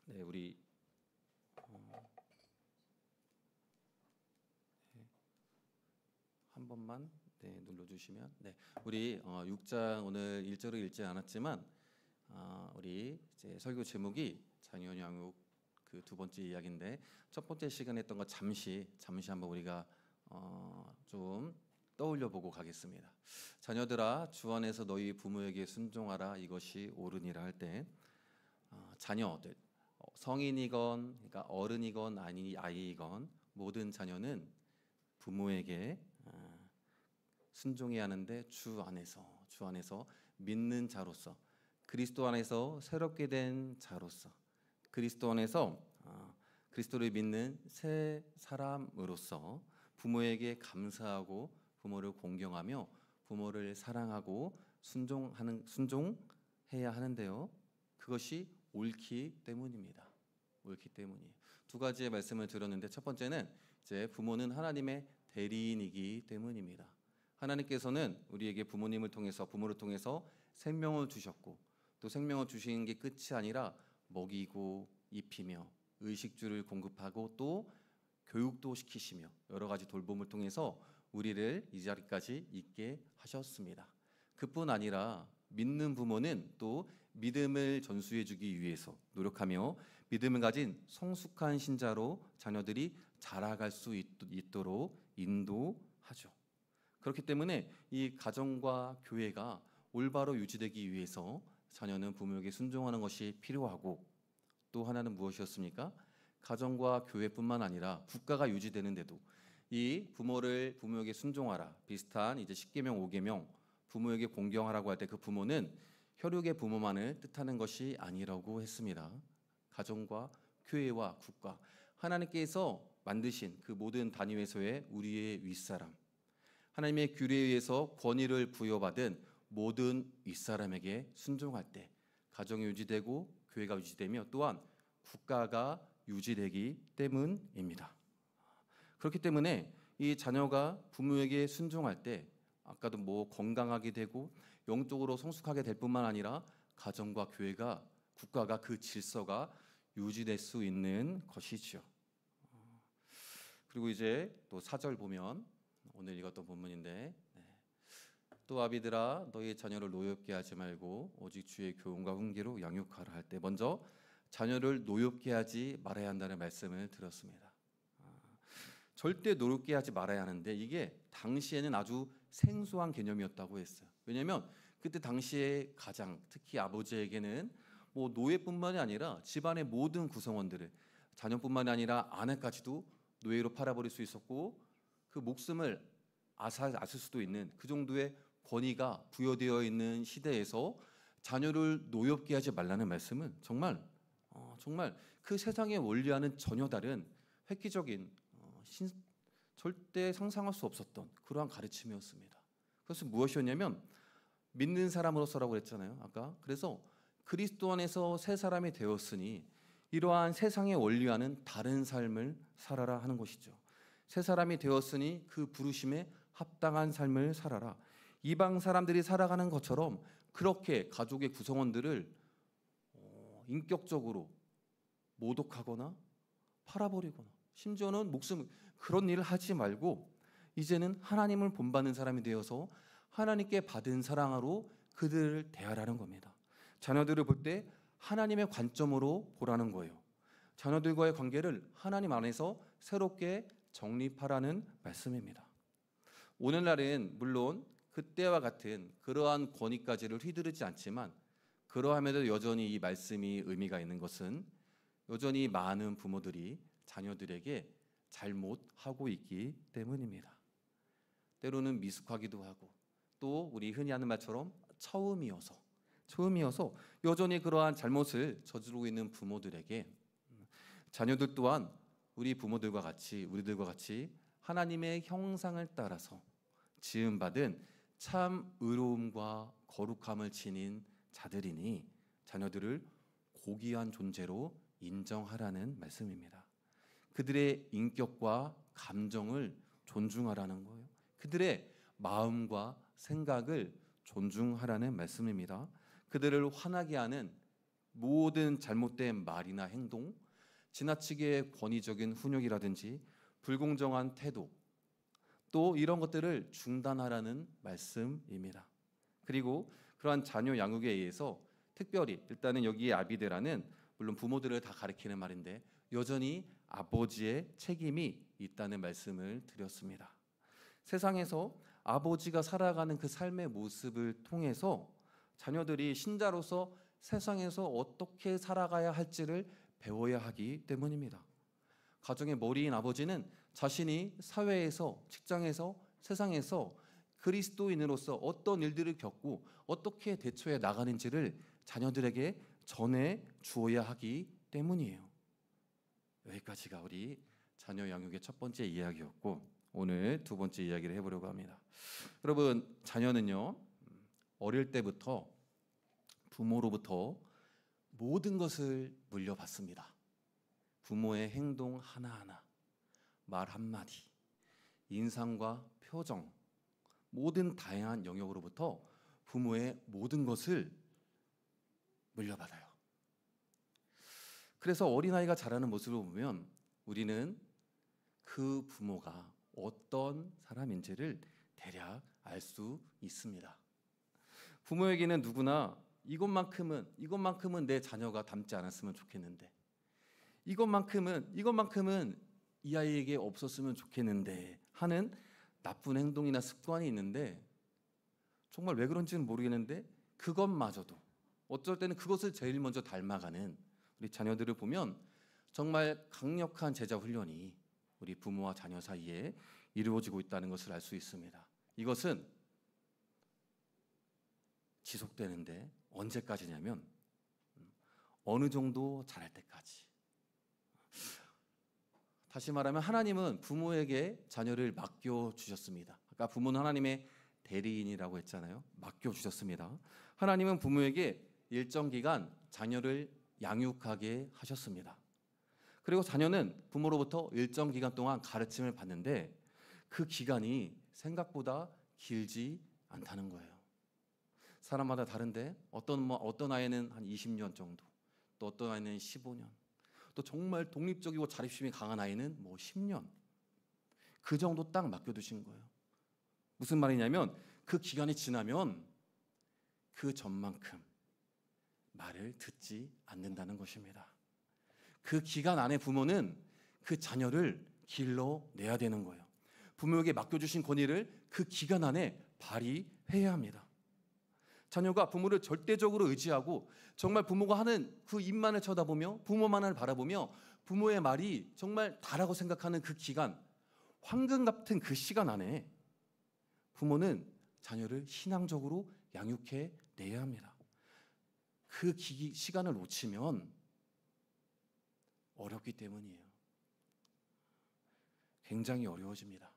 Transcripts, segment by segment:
네, 우리 한 번만 눌러주시면, 우리 6장 오늘 1절을 읽지 않았지만 우리 이제 설교 제목이 자녀 양육 그 두 번째 이야기인데, 첫 번째 시간에 했던 거 잠시 한번 우리가 좀 떠올려 보고 가겠습니다. 자녀들아, 주 안에서 너희 부모에게 순종하라, 이것이 옳으니라 할 때 자녀들, 성인이건 그러니까 어른이건 아이이건 모든 자녀는 부모에게 순종해야 하는데, 주 안에서 믿는 자로서, 그리스도 안에서 새롭게 된 자로서, 그리스도 안에서 그리스도를 믿는 새 사람으로서 부모에게 감사하고 부모를 공경하며 부모를 사랑하고 순종해야 하는데요. 그것이 옳기 때문입니다. 옳기 때문이에요. 두 가지의 말씀을 들었는데, 첫 번째는 이제 부모는 하나님의 대리인이기 때문입니다. 하나님께서는 우리에게 부모를 통해서 생명을 주셨고, 또 생명을 주시는 게 끝이 아니라 먹이고 입히며 의식주를 공급하고 또 교육도 시키시며 여러 가지 돌봄을 통해서 우리를 이 자리까지 있게 하셨습니다. 그뿐 아니라 믿는 부모는 또 믿음을 전수해 주기 위해서 노력하며 믿음을 가진 성숙한 신자로 자녀들이 자라갈 수 있도록 인도하죠. 그렇기 때문에 이 가정과 교회가 올바로 유지되기 위해서 자녀는 부모에게 순종하는 것이 필요하고, 또 하나는 무엇이었습니까? 가정과 교회뿐만 아니라 국가가 유지되는데도 이 부모에게 순종하라, 비슷한 이제 10계명 5계명, 부모에게 공경하라고 할 때 그 부모는 혈육의 부모만을 뜻하는 것이 아니라고 했습니다. 가정과 교회와 국가, 하나님께서 만드신 그 모든 단위에서의 우리의 윗사람, 하나님의 규례에 의해서 권위를 부여받은 모든 윗사람에게 순종할 때 가정이 유지되고 교회가 유지되며 또한 국가가 유지되기 때문입니다. 그렇기 때문에 이 자녀가 부모에게 순종할 때 아까도 건강하게 되고 영적으로 성숙하게 될 뿐만 아니라 가정과 교회가, 국가가, 그 질서가 유지될 수 있는 것이죠. 그리고 이제 또 4절 보면, 오늘 읽었던 본문인데, 또 아비들아, 너희 자녀를 노엽게 하지 말고 오직 주의 교훈과 훈계로 양육하라 할 때 먼저 자녀를 노엽게 하지 말아야 한다는 말씀을 들었습니다. 절대 노엽게 하지 말아야 하는데, 이게 당시에는 아주 생소한 개념이었다고 했어요. 왜냐하면 그때 당시에 가장, 특히 아버지에게는 노예뿐만이 아니라 집안의 모든 구성원들을, 자녀뿐만이 아니라 아내까지도 노예로 팔아버릴 수 있었고, 그 목숨을 앗을 수도 있는 그 정도의 권위가 부여되어 있는 시대에서 자녀를 노엽게 하지 말라는 말씀은 정말 그 세상의 원리와는 전혀 다른 획기적인, 절대 상상할 수 없었던 그러한 가르침이었습니다. 그것은 무엇이었냐면, 믿는 사람으로서라고 했잖아요, 아까. 그래서 그리스도 안에서 새 사람이 되었으니 이러한 세상의 원리와는 다른 삶을 살아라 하는 것이죠. 새 사람이 되었으니 그 부르심에 합당한 삶을 살아라. 이방 사람들이 살아가는 것처럼 그렇게 가족의 구성원들을 인격적으로 모독하거나 팔아버리거나, 심지어는 그런 일을 하지 말고 이제는 하나님을 본받는 사람이 되어서 하나님께 받은 사랑으로 그들을 대하라는 겁니다. 자녀들을 볼 때 하나님의 관점으로 보라는 거예요. 자녀들과의 관계를 하나님 안에서 새롭게 정립하라는 말씀입니다. 오늘날은 물론 그때와 같은 그러한 권위까지를 휘두르지 않지만, 그러함에도 여전히 이 말씀이 의미가 있는 것은 여전히 많은 부모들이 자녀들에게 잘못하고 있기 때문입니다. 때로는 미숙하기도 하고, 또 우리 흔히 하는 말처럼 처음이어서 여전히 그러한 잘못을 저지르고 있는 부모들에게 자녀들 또한 우리들과 같이 하나님의 형상을 따라서 지음받은 참 의로움과 거룩함을 지닌 자들이니 자녀들을 고귀한 존재로 인정하라는 말씀입니다. 그들의 인격과 감정을 존중하라는 거예요. 그들의 마음과 생각을 존중하라는 말씀입니다. 그들을 화나게 하는 모든 잘못된 말이나 행동, 지나치게 권위적인 훈육이라든지 불공정한 태도, 또 이런 것들을 중단하라는 말씀입니다. 그리고 그러한 자녀 양육에 의해서 특별히 일단은 여기에 아비데라는 물론 부모들을 다 가리키는 말인데 여전히 아버지의 책임이 있다는 말씀을 드렸습니다. 세상에서 아버지가 살아가는 그 삶의 모습을 통해서 자녀들이 신자로서 세상에서 어떻게 살아가야 할지를 배워야 하기 때문입니다. 가정의 머리인 아버지는 자신이 사회에서, 직장에서, 세상에서 그리스도인으로서 어떤 일들을 겪고 어떻게 대처해 나가는지를 자녀들에게 전해 주어야 하기 때문이에요. 여기까지가 우리 자녀 양육의 첫 번째 이야기였고, 오늘 두 번째 이야기를 해보려고 합니다. 여러분, 자녀는요 어릴 때부터 부모로부터 모든 것을 물려받습니다. 부모의 행동 하나하나, 말 한마디, 인상과 표정, 모든 다양한 영역으로부터 부모의 모든 것을 물려받아요. 그래서 어린아이가 자라는 모습을 보면 우리는 그 부모가 어떤 사람인지를 대략 알 수 있습니다. 부모에게는 누구나 이것만큼은 내 자녀가 닮지 않았으면 좋겠는데, 이것만큼은 이 아이에게 없었으면 좋겠는데 하는 나쁜 행동이나 습관이 있는데, 정말 왜 그런지는 모르겠는데 그것마저도 어쩔 때는 그것을 제일 먼저 닮아가는 우리 자녀들을 보면 정말 강력한 제자 훈련이 우리 부모와 자녀 사이에 이루어지고 있다는 것을 알 수 있습니다. 이것은 지속되는데 언제까지냐면 어느 정도 자랄 때까지. 다시 말하면 하나님은 부모에게 자녀를 맡겨주셨습니다. 아까 부모는 하나님의 대리인이라고 했잖아요. 맡겨주셨습니다. 하나님은 부모에게 일정 기간 자녀를 양육하게 하셨습니다. 그리고 자녀는 부모로부터 일정 기간 동안 가르침을 받는데 그 기간이 생각보다 길지 않다는 거예요. 사람마다 다른데 어떤 아이는 한 20년 정도, 또 어떤 아이는 15년, 또 정말 독립적이고 자립심이 강한 아이는 10년, 그 정도 딱 맡겨두신 거예요. 무슨 말이냐면 그 기간이 지나면 그 전만큼 말을 듣지 않는다는 것입니다. 그 기간 안에 부모는 그 자녀를 길러내야 되는 거예요. 부모에게 맡겨주신 권위를 그 기간 안에 발휘해야 합니다. 자녀가 부모를 절대적으로 의지하고 정말 부모가 하는 그 입만을 쳐다보며 부모만을 바라보며 부모의 말이 정말 다라고 생각하는 그 기간, 황금 같은 그 시간 안에 부모는 자녀를 신앙적으로 양육해 내야 합니다. 그 시간을 놓치면 어렵기 때문이에요. 굉장히 어려워집니다.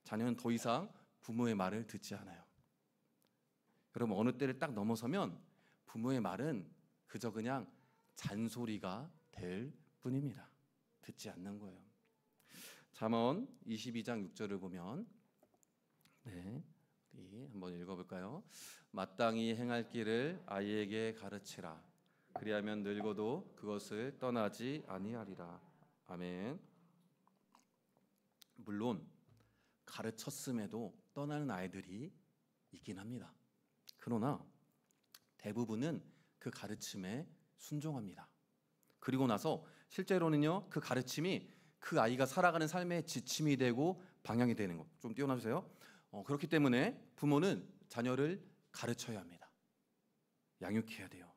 자녀는 더 이상 부모의 말을 듣지 않아요. 여러분, 어느 때를 딱 넘어서면 부모의 말은 그저 그냥 잔소리가 될 뿐입니다. 듣지 않는 거예요. 잠언 22장 6절을 보면 우리 한번 읽어볼까요? 마땅히 행할 길을 아이에게 가르치라. 그리하면 늙어도 그것을 떠나지 아니하리라. 아멘. 물론 가르쳤음에도 떠나는 아이들이 있긴 합니다. 그러나 대부분은 그 가르침에 순종합니다. 그리고 나서 실제로는요, 그 가르침이 그 아이가 살아가는 삶의 지침이 되고 방향이 되는 것. 좀 띄워놔주세요. 그렇기 때문에 부모는 자녀를 가르쳐야 합니다. 양육해야 돼요.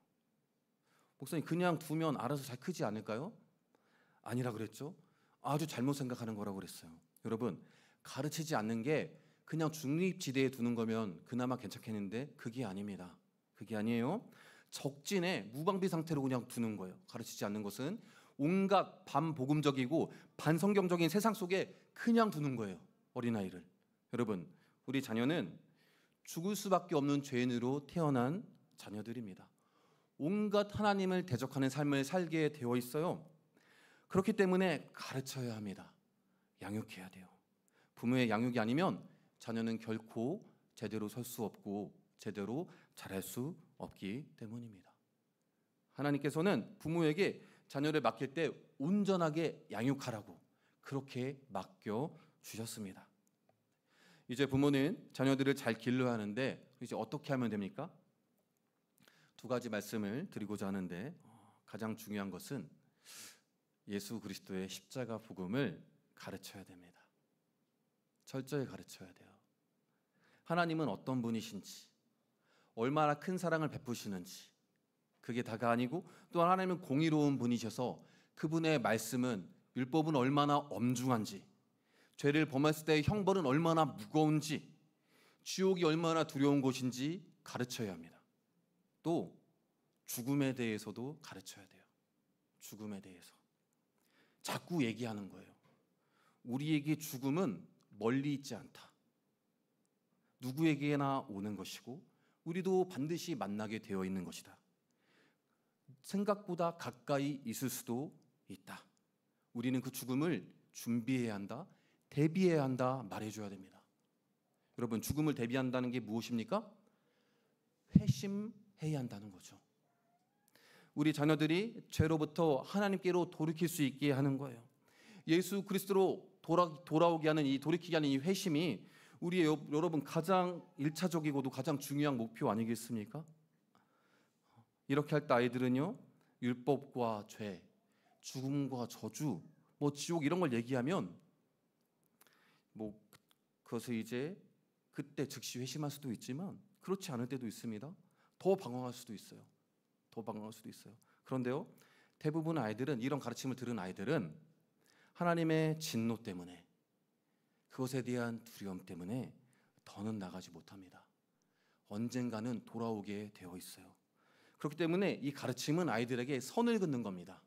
목사님, 그냥 두면 알아서 잘 크지 않을까요? 아니라 그랬죠. 아주 잘못 생각하는 거라고 그랬어요. 여러분, 가르치지 않는 게 그냥 중립지대에 두는 거면 그나마 괜찮겠는데 그게 아닙니다. 그게 아니에요. 적진에 무방비 상태로 그냥 두는 거예요. 가르치지 않는 것은 온갖 반복음적이고 반성경적인 세상 속에 그냥 두는 거예요. 어린아이를. 여러분, 우리 자녀는 죽을 수밖에 없는 죄인으로 태어난 자녀들입니다. 온갖 하나님을 대적하는 삶을 살게 되어 있어요. 그렇기 때문에 가르쳐야 합니다. 양육해야 돼요. 부모의 양육이 아니면 자녀는 결코 제대로 설 수 없고 제대로 자랄 수 없기 때문입니다. 하나님께서는 부모에게 자녀를 맡길 때 온전하게 양육하라고 그렇게 맡겨 주셨습니다. 이제 부모는 자녀들을 잘 길러야 하는데 이제 어떻게 하면 됩니까? 두 가지 말씀을 드리고자 하는데 가장 중요한 것은 예수 그리스도의 십자가 복음을 가르쳐야 됩니다. 철저히 가르쳐야 돼요. 하나님은 어떤 분이신지, 얼마나 큰 사랑을 베푸시는지, 그게 다가 아니고 또 하나님은 공의로운 분이셔서 그분의 말씀은, 율법은 얼마나 엄중한지, 죄를 범했을 때의 형벌은 얼마나 무거운지, 지옥이 얼마나 두려운 곳인지 가르쳐야 합니다. 또 죽음에 대해서도 가르쳐야 돼요. 죽음에 대해서 자꾸 얘기하는 거예요. 우리에게 죽음은 멀리 있지 않다. 누구에게나 오는 것이고 우리도 반드시 만나게 되어 있는 것이다. 생각보다 가까이 있을 수도 있다. 우리는 그 죽음을 준비해야 한다, 대비해야 한다 말해줘야 됩니다. 여러분, 죽음을 대비한다는 게 무엇입니까? 회심해야 한다는 거죠. 우리 자녀들이 죄로부터 하나님께로 돌이킬 수 있게 하는 거예요. 예수 그리스도로 돌아오게 하는 이 돌이키게 하는 이 회심이 우리 여러분 가장 1차적이고도 가장 중요한 목표 아니겠습니까? 이렇게 할 때 아이들은요, 율법과 죄, 죽음과 저주, 지옥 이런 걸 얘기하면 그것을 이제 그때 즉시 회심할 수도 있지만 그렇지 않을 때도 있습니다. 더 방황할 수도 있어요. 그런데요, 대부분 아이들은, 이런 가르침을 들은 아이들은 하나님의 진노 때문에, 그것에 대한 두려움 때문에 더는 나가지 못합니다. 언젠가는 돌아오게 되어 있어요. 그렇기 때문에 이 가르침은 아이들에게 선을 긋는 겁니다.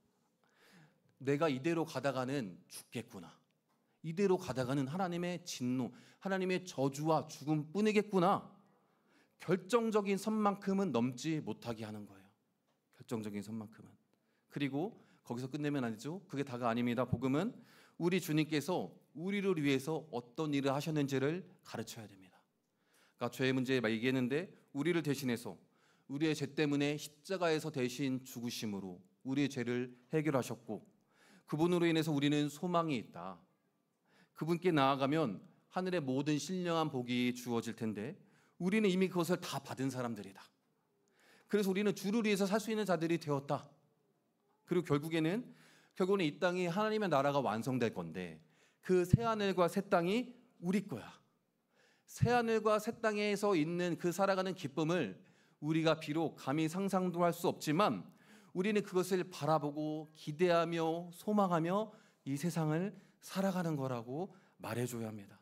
내가 이대로 가다가는 죽겠구나. 이대로 가다가는 하나님의 진노, 하나님의 저주와 죽음뿐이겠구나. 결정적인 선만큼은 넘지 못하게 하는 거예요. 결정적인 선만큼은. 그리고 거기서 끝내면 아니죠. 그게 다가 아닙니다. 복음은 우리 주님께서 우리를 위해서 어떤 일을 하셨는지를 가르쳐야 됩니다. 그러니까 죄의 문제 얘기했는데 우리를 대신해서 우리의 죄 때문에 십자가에서 대신 죽으심으로 우리의 죄를 해결하셨고, 그분으로 인해서 우리는 소망이 있다. 그분께 나아가면 하늘의 모든 신령한 복이 주어질 텐데 우리는 이미 그것을 다 받은 사람들이다. 그래서 우리는 주를 위해서 살 수 있는 자들이 되었다. 그리고 결국에는 이 땅이 하나님의 나라가 완성될 건데 그 새하늘과 새 땅이 우리 거야. 새하늘과 새 땅에서 있는 그 살아가는 기쁨을 우리가 비록 감히 상상도 할 수 없지만 우리는 그것을 바라보고 기대하며 소망하며 이 세상을 살아가는 거라고 말해줘야 합니다.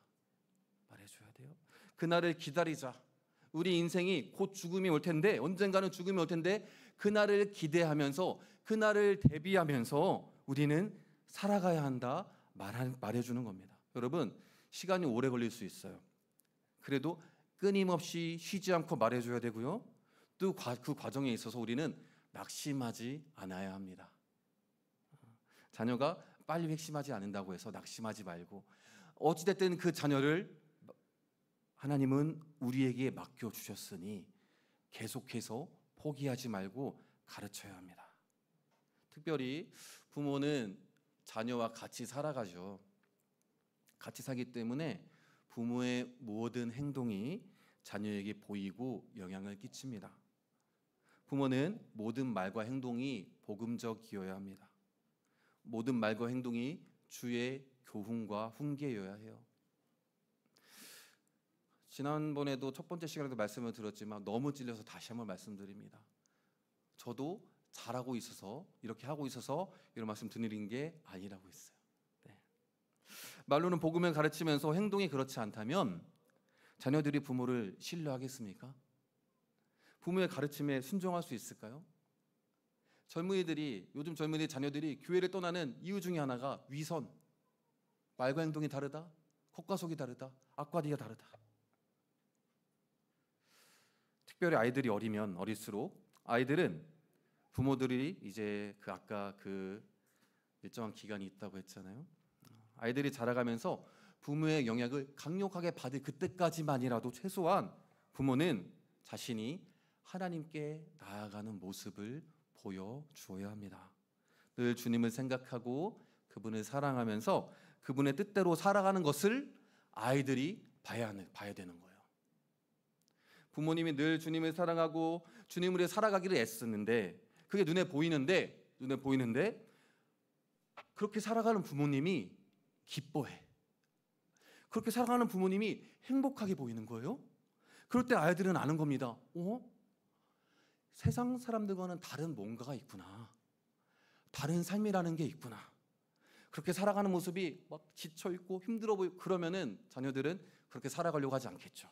말해줘야 돼요. 그날을 기다리자. 우리 인생이 곧 죽음이 올 텐데, 언젠가는 죽음이 올 텐데 그날을 기대하면서, 그날을 대비하면서 우리는 살아가야 한다 말해주는 겁니다. 여러분, 시간이 오래 걸릴 수 있어요. 그래도 끊임없이 쉬지 않고 말해줘야 되고요. 또 그 과정에 있어서 우리는 낙심하지 않아야 합니다. 자녀가 빨리 회심하지 않는다고 해서 낙심하지 말고, 어찌됐든 그 자녀를 하나님은 우리에게 맡겨주셨으니 계속해서 포기하지 말고 가르쳐야 합니다. 특별히 부모는 자녀와 같이 살아가죠. 같이 살기 때문에 부모의 모든 행동이 자녀에게 보이고 영향을 끼칩니다. 부모는 모든 말과 행동이 복음적이어야 합니다. 모든 말과 행동이 주의 교훈과 훈계여야 해요. 지난번에도 첫 번째 시간에도 말씀을 드렸지만 너무 찔려서 다시 한번 말씀드립니다. 저도 잘하고 있어서, 이렇게 하고 있어서 이런 말씀 드리는 게 아니라고 했어요. 네. 말로는 복음을 가르치면서 행동이 그렇지 않다면 자녀들이 부모를 신뢰하겠습니까? 부모의 가르침에 순종할 수 있을까요? 요즘 젊은이 자녀들이 교회를 떠나는 이유 중에 하나가 위선, 말과 행동이 다르다, 콧과 속이 다르다, 앞과 뒤가 다르다. 특별히 아이들이 어릴수록 아이들은 부모들이 이제 아까 일정한 기간이 있다고 했잖아요. 아이들이 자라가면서 부모의 영향을 강력하게 받을 그때까지만이라도 최소한 부모는 자신이 하나님께 나아가는 모습을 보여주어야 합니다. 늘 주님을 생각하고 그분을 사랑하면서 그분의 뜻대로 살아가는 것을 아이들이 봐야 되는 거예요. 부모님이 늘 주님을 사랑하고 주님을 위해 살아가기를 애쓰는데 그게 눈에 보이는데 그렇게 살아가는 부모님이 기뻐해. 그렇게 살아가는 부모님이 행복하게 보이는 거예요. 그럴 때 아이들은 아는 겁니다. 세상 사람들과는 다른 뭔가가 있구나. 다른 삶이라는 게 있구나. 그렇게 살아가는 모습이 막 지쳐있고 힘들어 보이고 그러면은 자녀들은 그렇게 살아가려고 하지 않겠죠.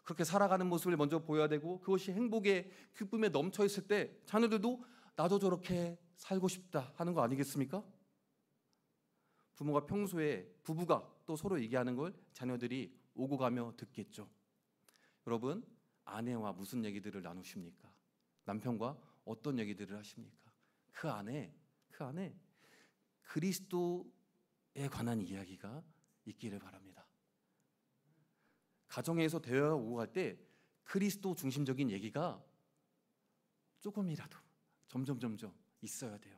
그렇게 살아가는 모습을 먼저 보여야 되고 그것이 행복에 기쁨에 넘쳐 있을 때 자녀들도 나도 저렇게 살고 싶다 하는 거 아니겠습니까? 부모가 평소에 부부가 또 서로 얘기하는 걸 자녀들이 오고 가며 듣겠죠. 여러분, 아내와 무슨 얘기들을 나누십니까? 남편과 어떤 얘기들을 하십니까? 그 안에 그리스도에 관한 이야기가 있기를 바랍니다. 가정에서 대화가 오고 갈 때 그리스도 중심적인 얘기가 조금이라도 점점 있어야 돼요.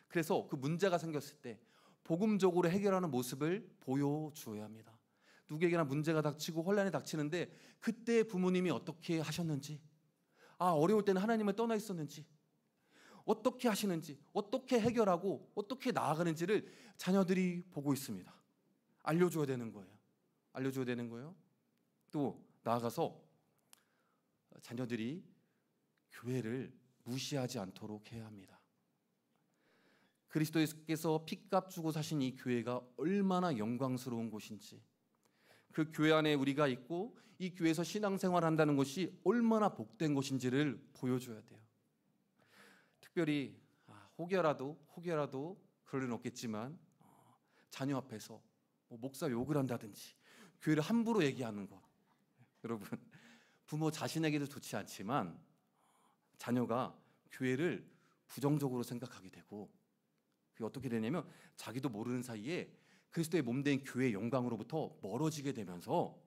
그래서 그 문제가 생겼을 때 복음적으로 해결하는 모습을 보여주어야 합니다. 누구에게나 문제가 닥치고 혼란이 닥치는데 그때 부모님이 어떻게 하셨는지, 어려울 때는 하나님을 떠나 있었는지, 어떻게 하시는지, 어떻게 해결하고 어떻게 나아가는지를 자녀들이 보고 있습니다. 알려줘야 되는 거예요. 또 나아가서 자녀들이 교회를 무시하지 않도록 해야 합니다. 그리스도께서 피값 주고 사신 이 교회가 얼마나 영광스러운 곳인지, 그 교회 안에 우리가 있고 이 교회에서 신앙생활을 한다는 것이 얼마나 복된 것인지를 보여줘야 돼요. 특별히 혹여라도 그럴 일은 없겠지만 자녀 앞에서 목사 욕을 한다든지 교회를 함부로 얘기하는 것, 여러분, 부모 자신에게도 좋지 않지만 자녀가 교회를 부정적으로 생각하게 되고 그게 어떻게 되냐면 자기도 모르는 사이에 그리스도의 몸된 교회의 영광으로부터 멀어지게 되면서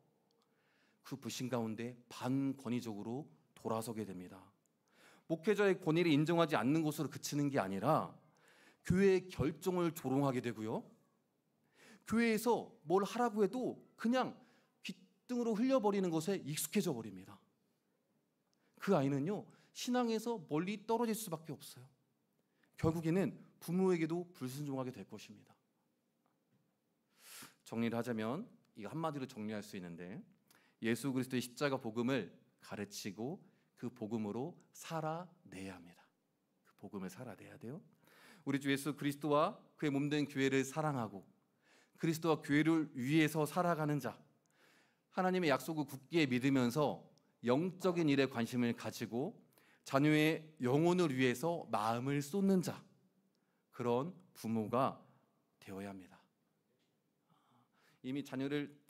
그 불신 가운데 반권위적으로 돌아서게 됩니다. 목회자의 권위를 인정하지 않는 것으로 그치는 게 아니라 교회의 결정을 조롱하게 되고요. 교회에서 뭘 하라고 해도 그냥 귓등으로 흘려버리는 것에 익숙해져 버립니다. 그 아이는요, 신앙에서 멀리 떨어질 수밖에 없어요. 결국에는 부모에게도 불순종하게 될 것입니다. 정리를 하자면 이거 한마디로 정리할 수 있는데 예수 그리스도의 십자가 복음을 가르치고 그 복음으로 살아내야 합니다. 그 복음을 살아내야 돼요. 우리 주 예수 그리스도와 그의 몸된 교회를 사랑하고 그리스도와 교회를 위해서 살아가는 자, 하나님의 약속을 굳게 믿으면서 영적인 일에 관심을 가지고 자녀의 영혼을 위해서 마음을 쏟는 자, 그런 부모가 되어야 합니다. 이미 자녀를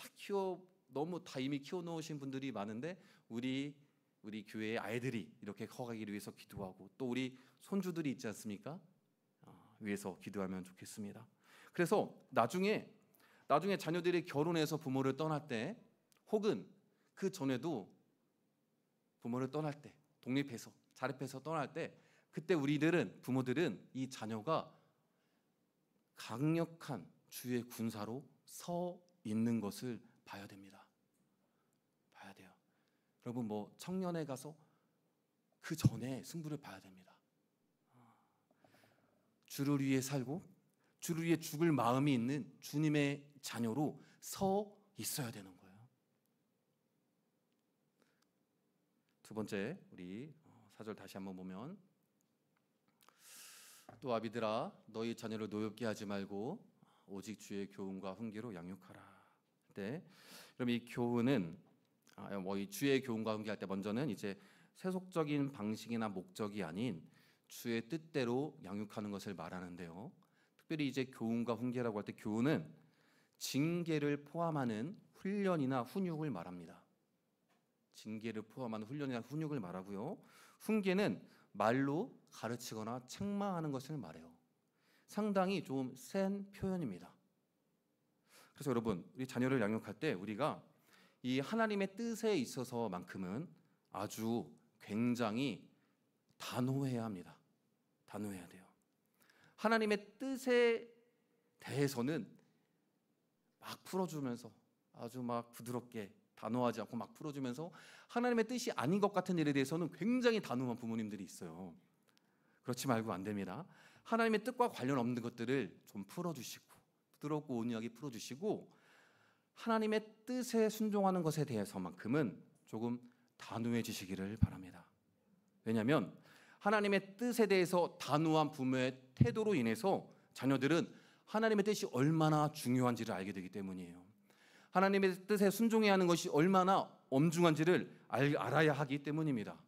이미 키워놓으신 분들이 많은데 우리 교회의 아이들이 이렇게 커가기를 위해서 기도하고 또 우리 손주들이 있지 않습니까? 위해서 기도하면 좋겠습니다. 그래서 나중에 자녀들이 결혼해서 부모를 떠날 때 혹은 그 전에도 부모를 떠날 때 독립해서 자립해서 떠날 때 그때 부모들은 이 자녀가 강력한 주의 군사로 서 있는 것을 봐야 됩니다. 봐야 돼요. 여러분 청년에 가서 그 전에 승부를 봐야 됩니다. 주를 위해 살고 주를 위해 죽을 마음이 있는 주님의 자녀로 서 있어야 되는 거예요. 두 번째, 우리 4절 다시 한번 보면 또 아비들아 너희 자녀를 노엽게 하지 말고 오직 주의 교훈과 훈계로 양육하라. 그럼 이 교훈은 이 주의 교훈과 훈계할 때 먼저는 이제 세속적인 방식이나 목적이 아닌 주의 뜻대로 양육하는 것을 말하는데요. 특별히 이제 교훈과 훈계라고 할 때 교훈은 징계를 포함하는 훈련이나 훈육을 말합니다. 징계를 포함하는 훈련이나 훈육을 말하고요. 훈계는 말로 가르치거나 책망하는 것을 말해요. 상당히 좀 센 표현입니다. 그래서 여러분, 우리 자녀를 양육할 때 우리가 이 하나님의 뜻에 있어서만큼은 아주 굉장히 단호해야 합니다. 단호해야 돼요. 하나님의 뜻에 대해서는 막 풀어주면서 아주 막 부드럽게 단호하지 않고 막 풀어주면서 하나님의 뜻이 아닌 것 같은 일에 대해서는 굉장히 단호한 부모님들이 있어요. 그렇지 말고 안 됩니다. 하나님의 뜻과 관련 없는 것들을 좀 풀어주시고 부드럽고 온유하게 풀어주시고 하나님의 뜻에 순종하는 것에 대해서만큼은 조금 단호해지시기를 바랍니다. 왜냐하면 하나님의 뜻에 대해서 단호한 부모의 태도로 인해서 자녀들은 하나님의 뜻이 얼마나 중요한지를 알게 되기 때문이에요. 하나님의 뜻에 순종해야 하는 것이 얼마나 엄중한지를 알아야 하기 때문입니다.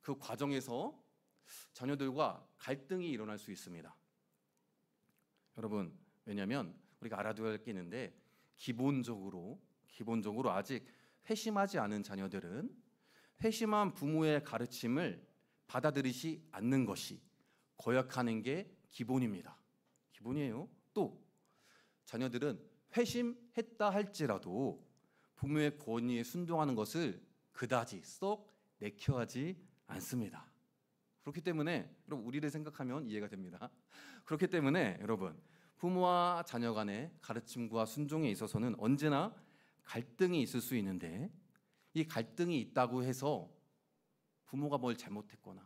그 과정에서 자녀들과 갈등이 일어날 수 있습니다. 여러분, 왜냐하면 우리가 알아둬야 할 게 있는데 기본적으로 아직 회심하지 않은 자녀들은 회심한 부모의 가르침을 받아들이지 않는 것이 거역하는 게 기본입니다. 기본이에요. 또 자녀들은 회심했다 할지라도 부모의 권위에 순종하는 것을 그다지 썩 내켜하지 않습니다. 그렇기 때문에 여러분 우리를 생각하면 이해가 됩니다. 그렇기 때문에 여러분 부모와 자녀 간의 가르침과 순종에 있어서는 언제나 갈등이 있을 수 있는데 이 갈등이 있다고 해서 부모가 뭘 잘못했거나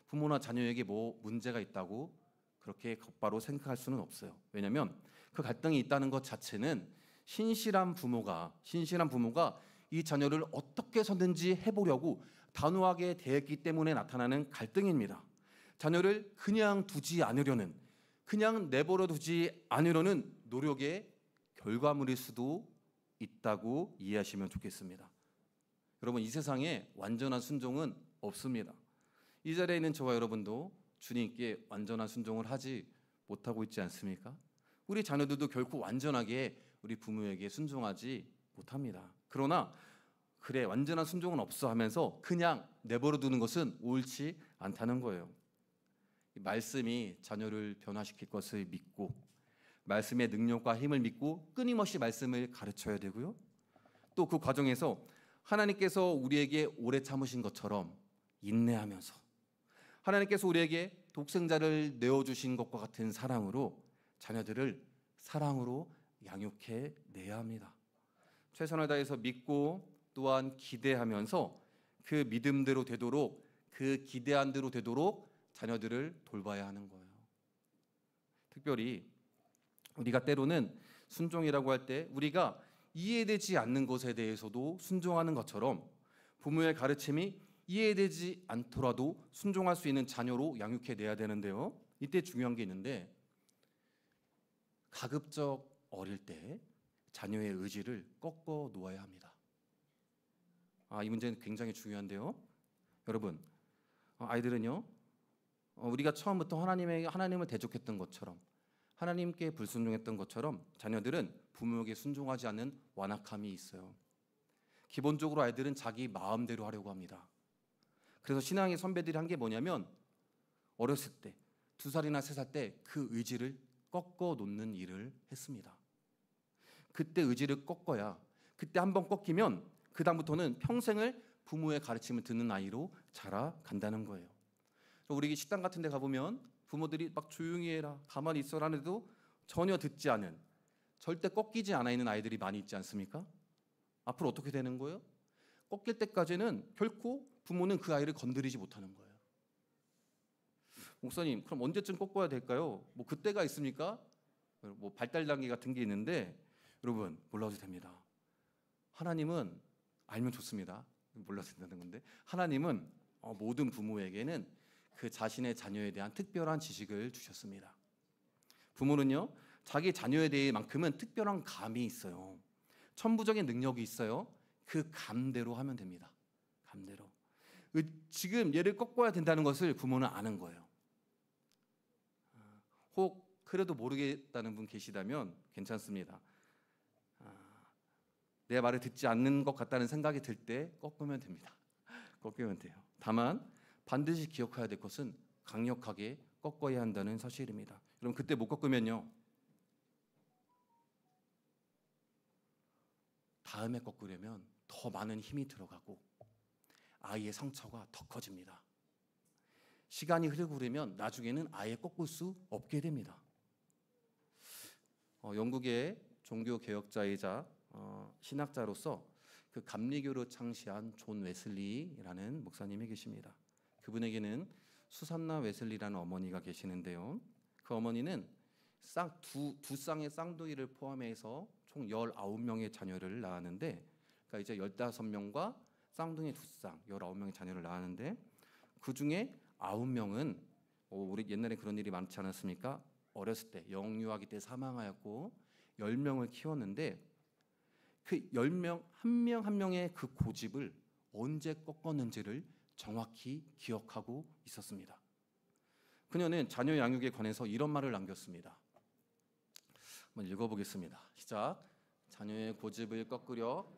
부모나 자녀에게 뭐 문제가 있다고 그렇게 곧바로 생각할 수는 없어요. 왜냐하면 그 갈등이 있다는 것 자체는 신실한 부모가 이 자녀를 어떻게 해서든지 해보려고 단호하게 대했기 때문에 나타나는 갈등입니다. 자녀를 그냥 두지 않으려는, 그냥 내버려 두지 않으려는 노력의 결과물일 수도 있다고 이해하시면 좋겠습니다. 여러분, 이 세상에 완전한 순종은 없습니다. 이 자리에 있는 저와 여러분도 주님께 완전한 순종을 하지 못하고 있지 않습니까? 우리 자녀들도 결코 완전하게 우리 부모에게 순종하지 못합니다. 그러나 그래 완전한 순종은 없어 하면서 그냥 내버려 두는 것은 옳지 않다는 거예요. 말씀이 자녀를 변화시킬 것을 믿고 말씀의 능력과 힘을 믿고 끊임없이 말씀을 가르쳐야 되고요. 또 그 과정에서 하나님께서 우리에게 오래 참으신 것처럼 인내하면서 하나님께서 우리에게 독생자를 내어주신 것과 같은 사랑으로 자녀들을 사랑으로 양육해 내야 합니다. 최선을 다해서 믿고 또한 기대하면서 그 믿음대로 되도록 그 기대한 대로 되도록 자녀들을 돌봐야 하는 거예요. 특별히 우리가 때로는 순종이라고 할 때 우리가 이해되지 않는 것에 대해서도 순종하는 것처럼 부모의 가르침이 이해되지 않더라도 순종할 수 있는 자녀로 양육해 내야 되는데요. 이때 중요한 게 있는데 가급적 어릴 때 자녀의 의지를 꺾어 놓아야 합니다. 이 문제는 굉장히 중요한데요. 여러분, 아이들은요. 우리가 처음부터 하나님을 대적했던 것처럼 하나님께 불순종했던 것처럼 자녀들은 부모에게 순종하지 않는 완악함이 있어요. 기본적으로 아이들은 자기 마음대로 하려고 합니다. 그래서 신앙의 선배들이 한 게 뭐냐면 어렸을 때 2살이나 3살 때 그 의지를 꺾어 놓는 일을 했습니다. 그때 의지를 꺾어야 그때 한번 꺾이면 그 다음부터는 평생을 부모의 가르침을 듣는 아이로 자라간다는 거예요. 우리 식당 같은 데 가보면 부모들이 막 조용히 해라 가만히 있어라 하는데도 전혀 듣지 않은 절대 꺾이지 않아 있는 아이들이 많이 있지 않습니까? 앞으로 어떻게 되는 거예요? 꺾일 때까지는 결코 부모는 그 아이를 건드리지 못하는 거예요. 목사님, 그럼 언제쯤 꺾어야 될까요? 뭐 그때가 있습니까? 뭐 발달 단계 같은 게 있는데 여러분 몰라도 됩니다. 하나님은 알면 좋습니다. 몰라도 된다는 건데 하나님은 모든 부모에게는 그 자신의 자녀에 대한 특별한 지식을 주셨습니다. 부모는요 자기 자녀에 대해만큼은 특별한 감이 있어요. 천부적인 능력이 있어요. 그 감대로 하면 됩니다. 감대로. 지금 얘를 꺾어야 된다는 것을 부모는 아는 거예요. 혹 그래도 모르겠다는 분 계시다면 괜찮습니다. 내 말을 듣지 않는 것 같다는 생각이 들 때 꺾으면 됩니다. 꺾으면 돼요. 다만 반드시 기억해야 될 것은 강력하게 꺾어야 한다는 사실입니다. 여러분 그때 못 꺾으면요 다음에 꺾으려면 더 많은 힘이 들어가고 아이의 상처가 더 커집니다. 시간이 흐르고 그러면 나중에는 아예 꺾을 수 없게 됩니다. 영국의 종교 개혁자이자 신학자로서 그 감리교를 창시한 존 웨슬리라는 목사님이 계십니다. 그분에게는 수산나 웨슬리라는 어머니가 계시는데요. 그 어머니는 두 쌍의 쌍둥이를 포함해서 총 19명의 자녀를 낳았는데, 그러니까 이제 15명과 쌍둥이 2쌍 19명의 자녀를 낳았는데, 그 중에 9명은 우리 옛날에 그런 일이 많지 않았습니까? 어렸을 때 영유아기 때 사망하였고 10명을 키웠는데, 그 10명 한 명 한 명의 그 고집을 언제 꺾었는지를 정확히 기억하고 있었습니다. 그녀는 자녀 양육에 관해서 이런 말을 남겼습니다. 한번 읽어보겠습니다. 시작. 자녀의 고집을 꺾으려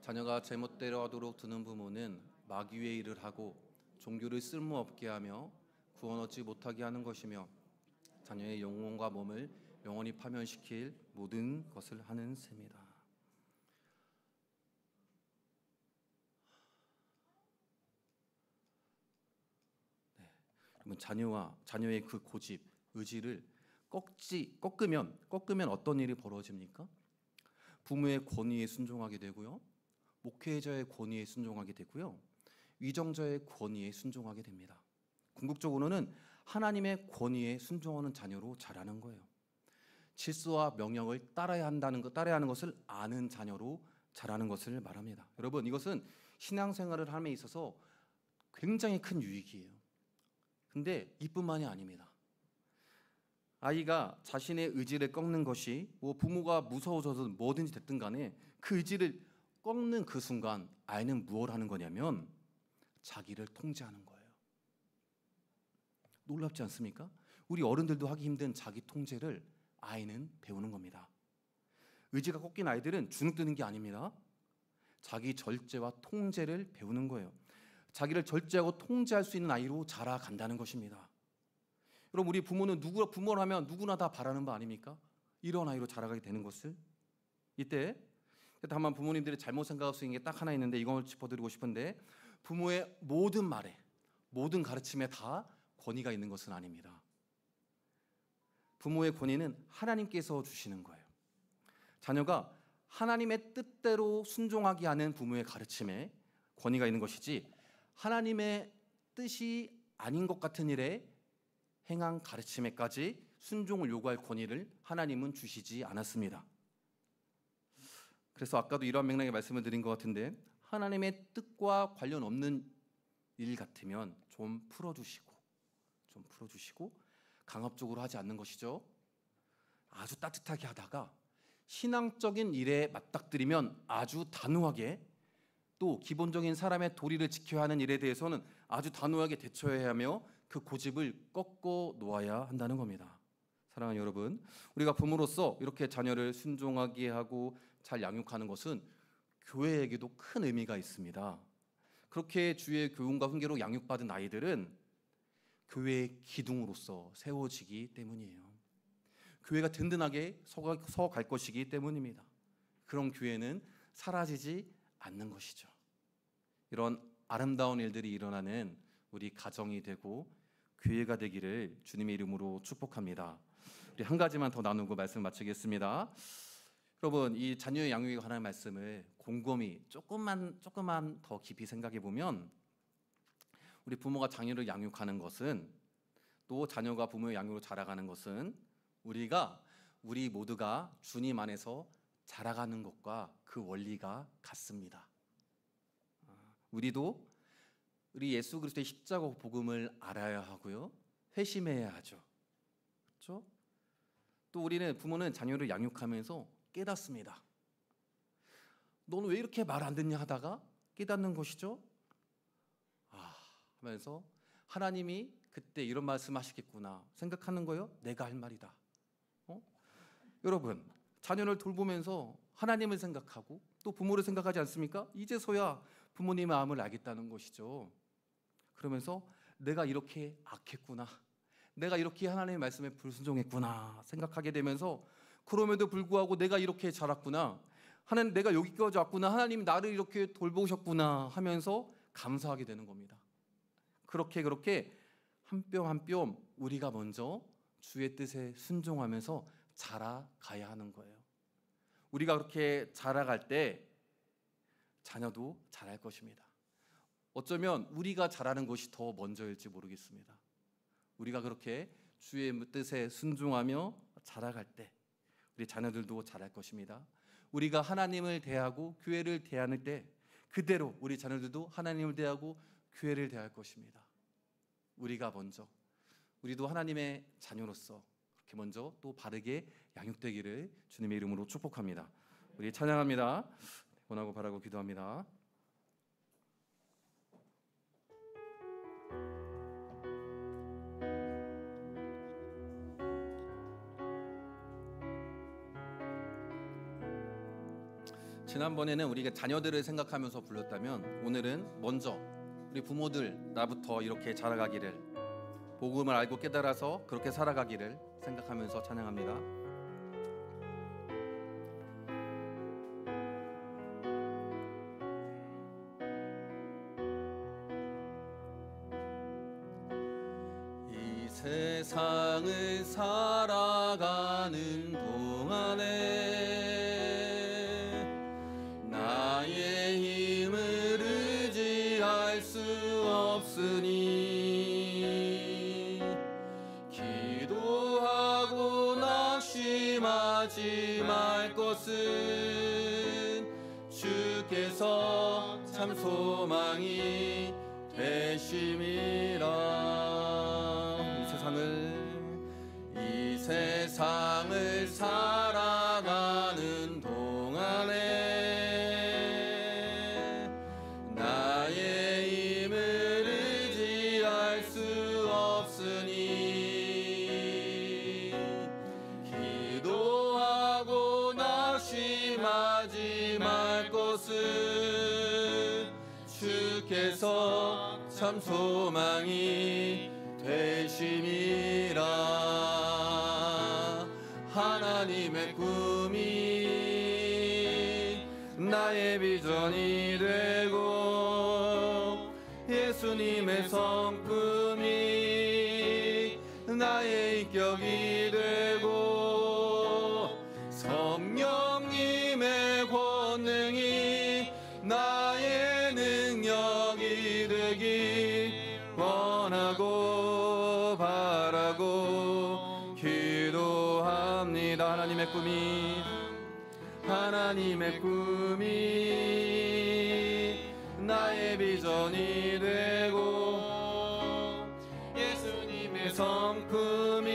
자녀가 제멋대로 하도록 두는 부모는 마귀의 일을 하고 종교를 쓸모없게 하며 구원 얻지 못하게 하는 것이며 자녀의 영혼과 몸을 영원히 파멸시킬 모든 것을 하는 셈이다. 그러면 자녀의 그 고집, 의지를 꺾으면 어떤 일이 벌어집니까? 부모의 권위에 순종하게 되고요, 목회자의 권위에 순종하게 되고요, 위정자의 권위에 순종하게 됩니다. 궁극적으로는 하나님의 권위에 순종하는 자녀로 자라는 거예요. 질서와 명령을 따라야 하는 것을 아는 자녀로 자라는 것을 말합니다. 여러분, 이것은 신앙생활을 함에 있어서 굉장히 큰 유익이에요. 근데 이뿐만이 아닙니다. 아이가 자신의 의지를 꺾는 것이 부모가 무서워져서 뭐든지 됐든 간에 그 의지를 꺾는 그 순간 아이는 무엇을 하는 거냐면 자기를 통제하는 거예요. 놀랍지 않습니까? 우리 어른들도 하기 힘든 자기 통제를 아이는 배우는 겁니다. 의지가 꺾인 아이들은 주눅드는 게 아닙니다. 자기 절제와 통제를 배우는 거예요. 자기를 절제하고 통제할 수 있는 아이로 자라간다는 것입니다. 여러분, 우리 부모는 부모를 하면 누구나 다 바라는 바 아닙니까? 이런 아이로 자라가게 되는 것을. 이때 다만 부모님들이 잘못 생각할 수 있는 게 딱 하나 있는데, 이걸 짚어드리고 싶은데, 부모의 모든 말에, 모든 가르침에 다 권위가 있는 것은 아닙니다. 부모의 권위는 하나님께서 주시는 거예요. 자녀가 하나님의 뜻대로 순종하게 하는 부모의 가르침에 권위가 있는 것이지, 하나님의 뜻이 아닌 것 같은 일에 행한 가르침에까지 순종을 요구할 권위를 하나님은 주시지 않았습니다. 그래서 아까도 이러한 맥락의 말씀을 드린 것 같은데, 하나님의 뜻과 관련 없는 일 같으면 좀 풀어주시고 강압적으로 하지 않는 것이죠. 아주 따뜻하게 하다가 신앙적인 일에 맞닥뜨리면 아주 단호하게, 또 기본적인 사람의 도리를 지켜야 하는 일에 대해서는 아주 단호하게 대처해야 하며 그 고집을 꺾어 놓아야 한다는 겁니다. 사랑하는 여러분, 우리가 부모로서 이렇게 자녀를 순종하게 하고 잘 양육하는 것은 교회에게도 큰 의미가 있습니다. 그렇게 주의 교훈과 훈계로 양육받은 아이들은 교회의 기둥으로서 세워지기 때문이에요. 교회가 든든하게 서갈 것이기 때문입니다. 그런 교회는 사라지지 않는 것이죠. 이런 아름다운 일들이 일어나는 우리 가정이 되고 교회가 되기를 주님의 이름으로 축복합니다. 우리 한 가지만 더 나누고 말씀 마치겠습니다. 여러분, 이 자녀의 양육에 관한 말씀을 곰곰이 조금만 더 깊이 생각해 보면, 우리 부모가 자녀를 양육하는 것은, 또 자녀가 부모의 양육으로 자라가는 것은 우리 모두가 주님 안에서 자라가는 것과 그 원리가 같습니다. 우리 예수 그리스도의 십자가 복음을 알아야 하고요, 회심해야 하죠. 그렇죠? 또 부모는 자녀를 양육하면서 깨닫습니다. 너는 왜 이렇게 말 안 듣냐 하다가 깨닫는 것이죠. 하면서 하나님이 그때 이런 말씀하시겠구나 생각하는 거예요. 내가 할 말이다. 여러분, 자녀를 돌보면서 하나님을 생각하고 또 부모를 생각하지 않습니까? 이제서야 부모님의 마음을 알겠다는 것이죠. 그러면서 내가 이렇게 악했구나, 내가 이렇게 하나님의 말씀에 불순종했구나 생각하게 되면서, 그럼에도 불구하고 내가 이렇게 자랐구나, 하나님, 내가 여기까지 왔구나, 하나님 나를 이렇게 돌보셨구나 하면서 감사하게 되는 겁니다. 그렇게 한 뼘 한 뼘 우리가 먼저 주의 뜻에 순종하면서 자라가야 하는 거예요. 우리가 그렇게 자라갈 때 자녀도 자랄 것입니다. 어쩌면 우리가 자라는 것이 더 먼저일지 모르겠습니다. 우리가 그렇게 주의 뜻에 순종하며 자라갈 때 우리 자녀들도 자랄 것입니다. 우리가 하나님을 대하고 교회를 대하는 때 그대로 우리 자녀들도 하나님을 대하고 교회를 대할 것입니다. 우리가 먼저, 우리도 하나님의 자녀로서 그렇게 먼저 또 바르게 양육되기를 주님의 이름으로 축복합니다. 우리 찬양합니다. 원하고 바라고 기도합니다. 지난번에는 우리가 자녀들을 생각하면서 불렀다면 오늘은 먼저 우리 부모들, 나부터 이렇게 자라가기를, 복음을 알고 깨달아서 그렇게 살아가기를 생각하면서 찬양합니다. 이 세상을 살아가는 동안에 기도하고 낙심하지 말 것은 주께서 참 소망이 되심이라. 이 세상을 살아가는 동안에 나의 힘을 의지할 수 없으니 기도하고 낙심하지 말 것은 주께서 참 소망이 되심이라. 하나님의 꿈이 나의 비전이 되고 예수님의 성품이 나의 인격이 되고 성령님의 권능이 나의 능력이 되기 원하고 바라고 기도합니다. 하나님의 꿈이 나의 비전이 되고 예수님의 성품이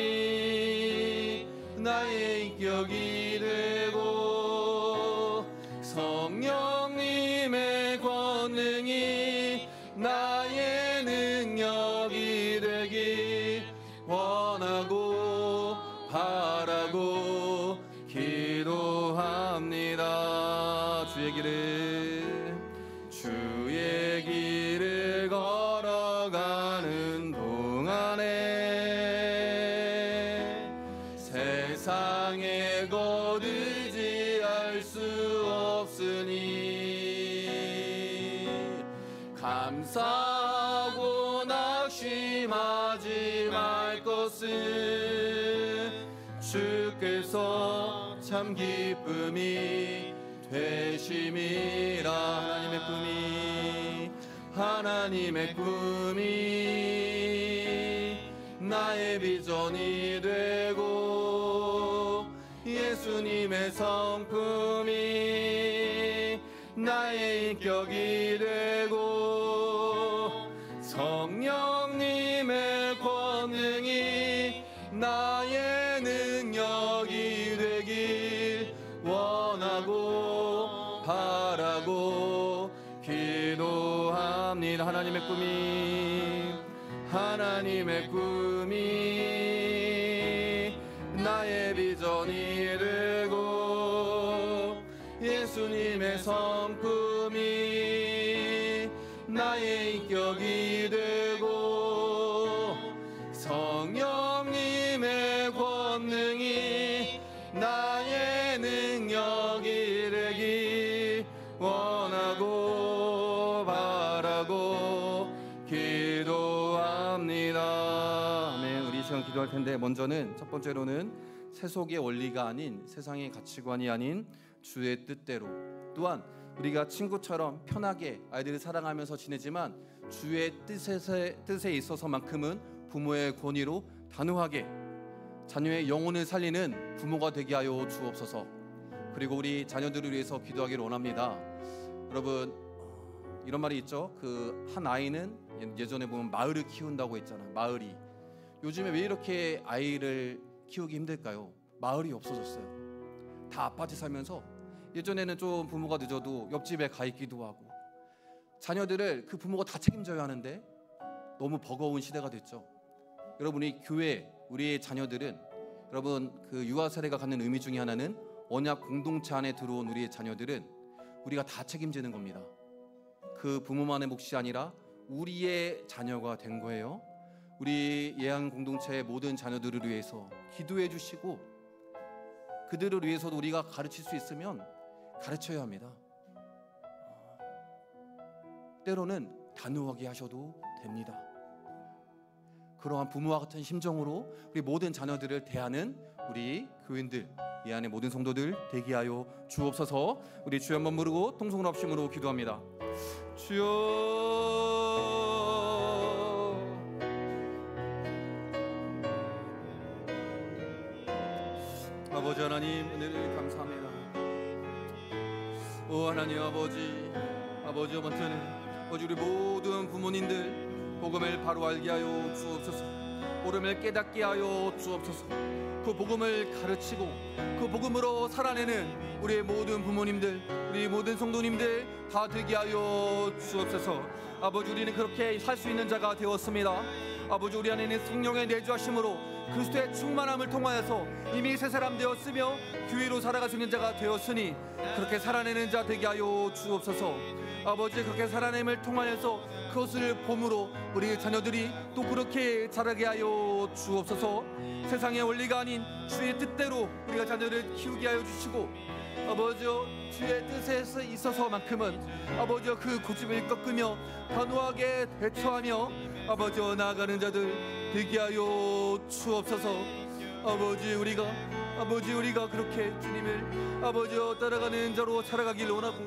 나의 인격이 되고 성령님의 권능이 나의 능력이 되기 원하고 바라고 기도합니다. 주의 길을 걸어가는 동안에 세상에 거두지 수 없으니 감사하고 낙심하지 말 것은 주께서 참 기쁨이 되심이라. 하나님의 꿈이 나의 비전이 되고 예수님의 성품이 나의 인격이 되고 성령님의 권능이 나의 능력이 되길 원하고 바라고 기도합니다. 하나님의 꿈이 나의 비전이 되고 예수님의 성품이 나의 인격이 되고 성령님의 권능이 나의 능력이 되기 기도할 텐데, 먼저는 첫 번째로는 세속의 원리가 아닌, 세상의 가치관이 아닌 주의 뜻대로, 또한 우리가 친구처럼 편하게 아이들을 사랑하면서 지내지만 주의 뜻에 있어서만큼은 부모의 권위로 단호하게 자녀의 영혼을 살리는 부모가 되게 하여 주옵소서. 그리고 우리 자녀들을 위해서 기도하기를 원합니다. 여러분, 이런 말이 있죠. 그 한 아이는 예전에 보면 마을을 키운다고 했잖아요. 마을이 요즘에 왜 이렇게 아이를 키우기 힘들까요? 마을이 없어졌어요. 다 아파트 살면서 예전에는 좀 부모가 늦어도 옆집에 가 있기도 하고, 자녀들을 그 부모가 다 책임져야 하는데 너무 버거운 시대가 됐죠. 여러분, 이 교회, 우리의 자녀들은, 여러분, 그 유아 세례가 갖는 의미 중에 하나는 언약 공동체 안에 들어온 우리의 자녀들은 우리가 다 책임지는 겁니다. 그 부모만의 몫이 아니라 우리의 자녀가 된 거예요. 우리 예한 공동체의 모든 자녀들을 위해서 기도해 주시고, 그들을 위해서도 우리가 가르칠 수 있으면 가르쳐야 합니다. 때로는 단호하게 하셔도 됩니다. 그러한 부모와 같은 심정으로 우리 모든 자녀들을 대하는 우리 교인들, 이 안에 모든 성도들 되게 하여 주옵소서. 우리 주여 한번 부르고 통성으로 합심으로 기도합니다. 주여, 아버지 하나님, 은혜를 감사합니다. 오 하나님 아버지, 아버지 먼저는 아버지 우리 모든 부모님들 복음을 바로 알게 하여 주옵소서. 복음을 깨닫게 하여 주옵소서. 그 복음을 가르치고 그 복음으로 살아내는 우리의 모든 부모님들, 우리 모든 성도님들 다 되게 하여 주옵소서. 아버지, 우리는 그렇게 살 수 있는 자가 되었습니다. 아버지, 우리 안에는 성령의 내주하심으로 그리스도의 충만함을 통하여서 이미 새 사람 되었으며 교회로 살아갈 수 있는 자가 되었으니 그렇게 살아내는 자 되게 하여 주옵소서. 아버지, 그렇게 살아냄을 통하여서 그것을 봄으로 우리 자녀들이 또 그렇게 자라게 하여 주옵소서. 세상의 원리가 아닌 주의 뜻대로 우리가 자녀를 키우게 하여 주시고, 아버지 주의 뜻에 있어서만큼은 아버지 그 고집을 꺾으며 단호하게 대처하며 아버지 나아가는 자들 되게 하여 주옵소서. 아버지, 우리가 그렇게 주님을 아버지 따라가는 자로 살아가기를 원하고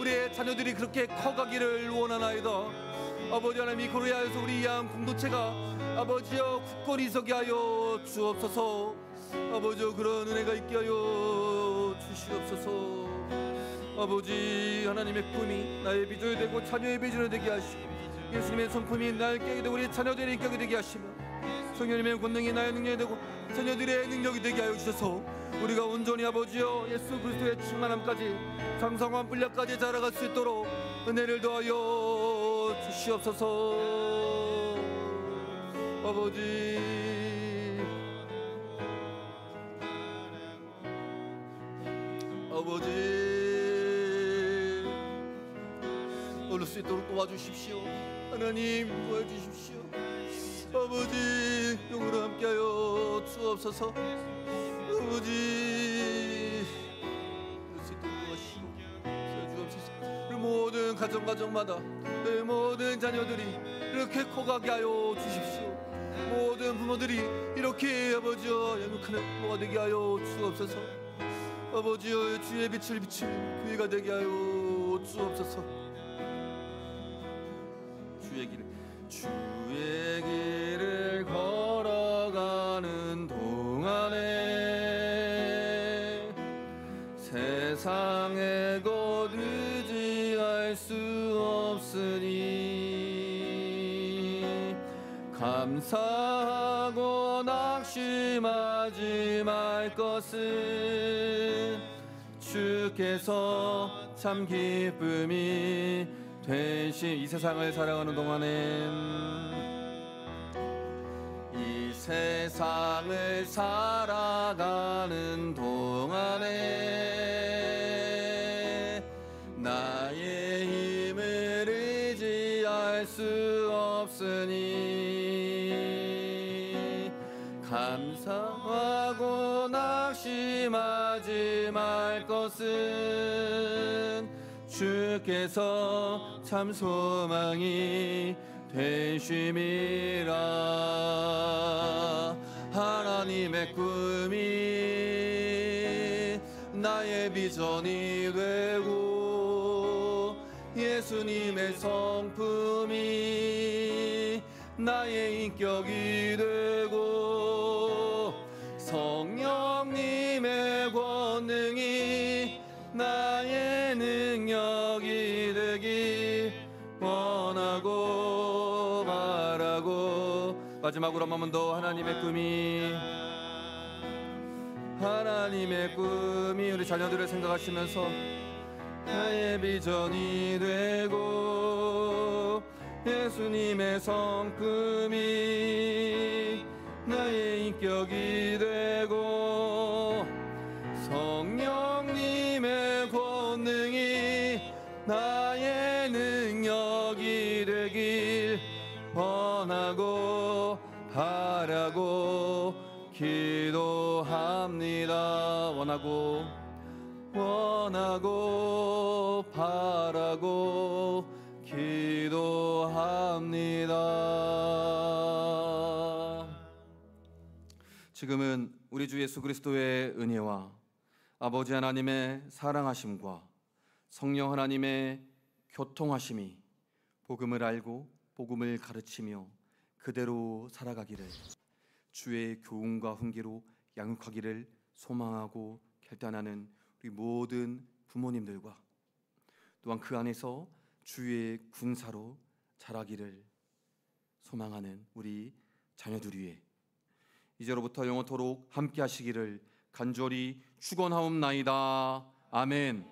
우리의 자녀들이 그렇게 커가기를 원하나이다. 아버지 하나님이 그로하여서 우리 양 공동체가 아버지여 굳건히 서게 하여 주옵소서. 아버지, 그런 은혜가 있게 하여 주시옵소서. 아버지, 하나님의 품이 나의 비전이 되고 자녀의 비전이 되게 하시고, 예수님의 성품이 나의 인격이 되고 우리 자녀들의 인격이 되게 하시며, 성령님의 권능이 나의 능력이 되고 자녀들의 능력이 되게 하여 주셔서 우리가 온전히 아버지여 예수 그리스도의 충만함까지 장성한 분량까지 자라갈 수 있도록 은혜를 더하여 주시옵소서. 아버지, 얻을 수 있도록 도와주십시오. 하나님, 도와주십시오. 아버지, 영으로 함께하여 주옵소서. 아버지, 얻을 수 있도록 도와주시고 주옵소서. 우리 모든 가정마다 내 모든 자녀들이 이렇게 커가게 하여 주십시오. 모든 부모들이 이렇게 아버지여 양육하는 부모가 되게 하여 주옵소서. 아버지여 주의 빛을 비추는 교회가 되게 하여 주옵소서. 주의 길을 걸어가는 동안에 세상에 곧 의지할 수 없으니 감사하고 낙심하지 말 것은 주께서 참 기쁨이 되신. 이 세상을 살아가는 동안엔, 이 세상을 살아가는 동안에 나의 힘을 의지할 수 없으니 감사하고 낙심하지 말 것은 주께서 참 소망이 되심이라. 하나님의 꿈이 나의 비전이 되고 예수님의 성품이 나의 인격이 되고 성령님의 권능이 나의 능력이 되길 원하고 바라고. 마지막으로 한 번 더 하나님의 꿈이 우리 자녀들을 생각하시면서 나의 비전이 되고 예수님의 성품이 나의 인격이 되고 성령님의 권능이 나의 능력이 되길 원하고 바라고 기도합니다. 원하고 바라고 기도합니다. 지금은 우리 주 예수 그리스도의 은혜와 아버지 하나님의 사랑하심과 성령 하나님의 교통하심이 복음을 알고 복음을 가르치며 그대로 살아가기를 주의 교훈과 훈계로 양육하기를 소망하고 결단하는 우리 모든 부모님들과 또한 그 안에서 주의 군사로 자라기를 소망하는 우리 자녀들 위해 이제로부터 영원토록 함께 하시기를 간절히 축원하옵나이다. 아멘.